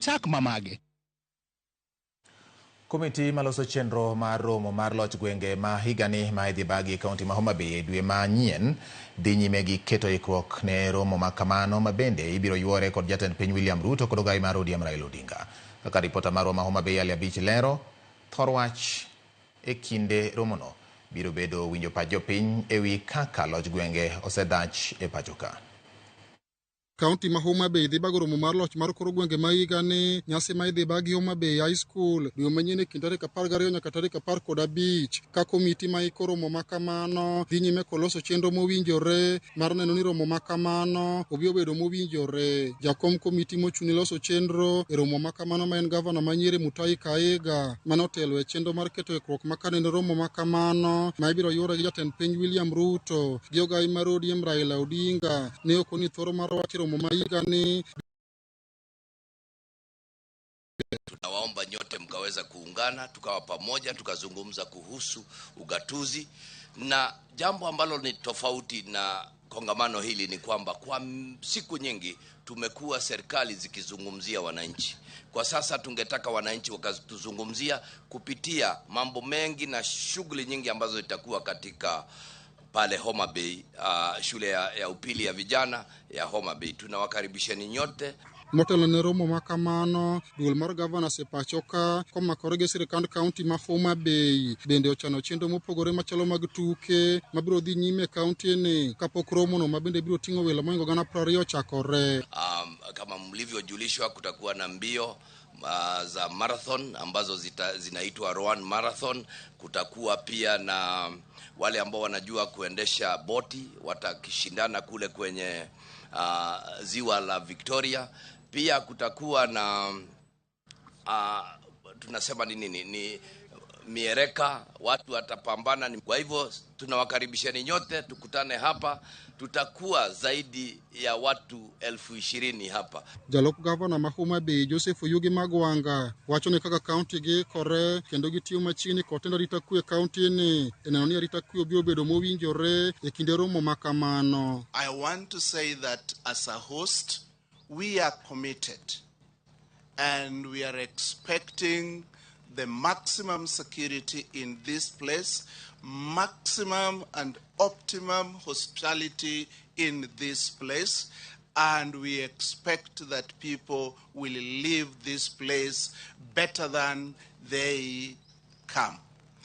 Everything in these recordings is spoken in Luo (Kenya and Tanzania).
chak mamage. Komiti maloso chenro mar romo mar loch gwenge ma higani ma idhi bagi kaunti ma Homa Bay dwe manyien dhi nyime gi keto ikruok ne romo ma kamano ma bende ibiro yuore kod jatend piny William Ruto kod ogai mar ODM Raila Odinga. Kaka ripota marwa ma Homa Bay Ali Abich lero, thor wach e kinde romono biro bedo winjo pach jopiny ewi kaka loch gwenge osedach e pachoka. Kaunti ma Homa Bay dhi bago romo mar loch mar koro gwenge ma higani, nyasi ma idhi bagi Homa Bay High School dwe manyien e kind tarik 12 nyaka tarik 15 ka komiti ma iko romo ma kamano dhi nyime koloso chenro mowinjore mar neno ni romo ma kamano obiro bedo mowinjore. Jakom komiti mochuni loso chenro e romo ma kamano ma en gavana ma Nyeri Mutahi Kahiga mano telo e chenro mar keto ikruok ma kaneno romo ma kamano ma ibiro yuore gi jatend piny William Ruto gi ogai mar ODM Raila Odinga ne okoni thoro mar wach romo ma higani. Tunawaomba nyote mkaweza kuungana, tukawa pamoja, tukazungumza kuhusu ugatuzi, na jambo ambalo ni tofauti na kongamano hili ni kwamba kwa siku nyingi tumekuwa serikali zikizungumzia wananchi. Kwa sasa tungetaka wananchi wakatuzungumzia kupitia mambo mengi na shughuli nyingi ambazo itakuwa katika pale Homa Bay, shule ya upili ya vijana ya Homa Bay. Tunawakaribisheni nyote. Motelo ne romo ma kamano, duol mar gavana sepachoka komakore gi sirkand kaunti ma Homa Bay bende ochano chenro mopogore machalo mag tuke mabiro dhi nyime kaunti ni kapok romono ma bende biro ting'o welo moingo 20 chakore. Kama mlivyojulishwa kutakuwa na mbio za marathon ambazo zinaitwa Rowan Marathon. Kutakuwa pia na wale ambao wanajua kuendesha boti watakishindana kule kwenye ziwa la Victoria. Pia kutakuwa na tunasema ni miereka, watu watapambana. Kwa hivyo tunawakaribisheni nyote, tukutane hapa. Tutakuwa zaidi ya watu 20,000 hapa. Jalop gavana ma Homa Bay Joseph Oyugi Magwanga wacho ni kaka kaunti gi kore kendo gitiyo machini kotendo rita kwe kaunti ni eneno ni rita kwe obiro bedo mowinjore e kinde romo ma kamano. I want to say that as a host we are committed and we are expecting the maximum security in this place, maximum and optimum hospitality in this place, and we expect that people will leave this place better than they come.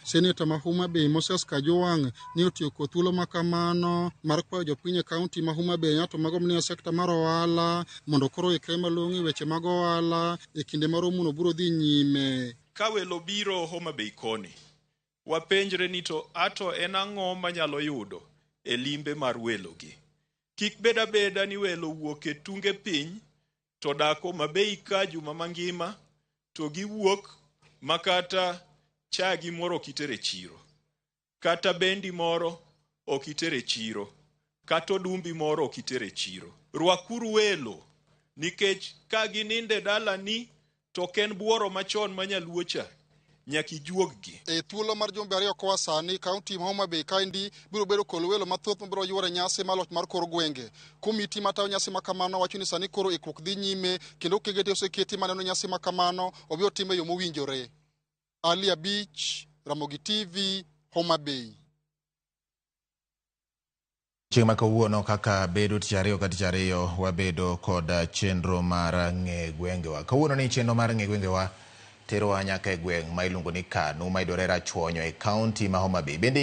Senator ma Homa Bay Moses Kajwang' ni otiyo kod thuolo ma kamano mar kwayo jopiny e kaunti ma Homa Bay ng'ato mago manie sekta mar ohala mondo koro ikre malong'o e weche mag ohala e kinde mar romono biro dhi nyime. Ka welo biro Homa Bay koni, wapenjre ni to ato en ang'o manyalo yudo e limbe mar welo gi. Kik beda ni welo wuok e tunge piny to dak Homa Bay ka juma mangima to giwuok makata chagi moro kitere chiro, kata bendi moro okitere chiro, kata odumbi moro okitere chiro. Rwakuru welo, nikech ka gininde dala ni to ken buoro machon manyaluocha nyaki juoggi. E thuolo mar jumbe 2 koa sani kaunti ma Homa Bay kaendi biro bedo kolo welo mathoth mabiro yuore nyasi maloch mar kor gwenge. Komiti matayo nyasi ma kamano wacho ni sani koro ikruok dhi nyime kendo kegete oseketi maneno nyasi ma kamano obiro time yo mowinjore. Ali Abich, Ramogi TV, Homa Bay. Chieng' ma kawuono kaka bedo tich ariyo wabedo kod chenro mar ng'e gwengewa. Kawuono ni chenro mar ng'e gwengewa terowa nyaka e gweng' ma iluongo ni Kanu ma idore Rachuonyo e kaunti ma Homa Bay. Bende